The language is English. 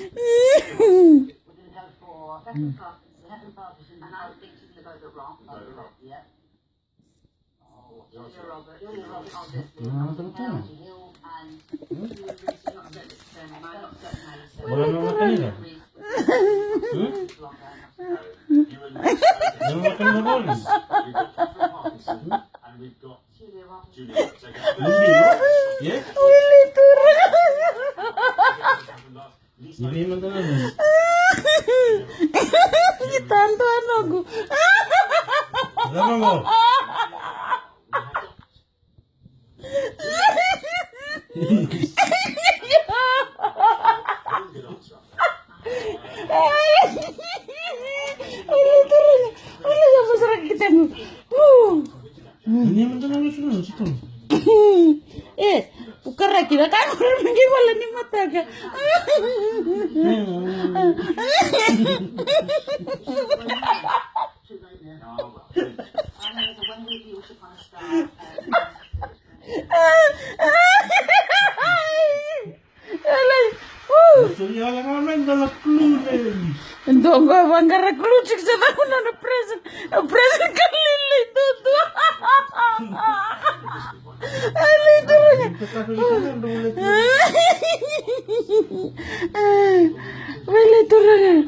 going to go for Catherine Parkinson, and I think she's going to go the rock. Yeah. Julia Roberts, obviously. Angie Hill, and she's not certain it's I'm not certain how you say Wala naman kanina. Ano naman kanina ba? We've got Catherine Parkinson and we've got Julia Roberts. Julia Roberts. Okay. Lugi, no? Yeah? Willy Turang. Hindi man talaga. Tanto ano ko. Alam mo. Willy Turang. Wala sa masarap kita mo. Hindi man talaga sila. Sito. Pukara kira kan orang pergi wala ni mata ka. When we do Worship on a Star, Surya lang naman dalak klulen. Ndo ko bangara klucik sa ako na present. Present kalili tutu. Ali Turang. Willy Turang.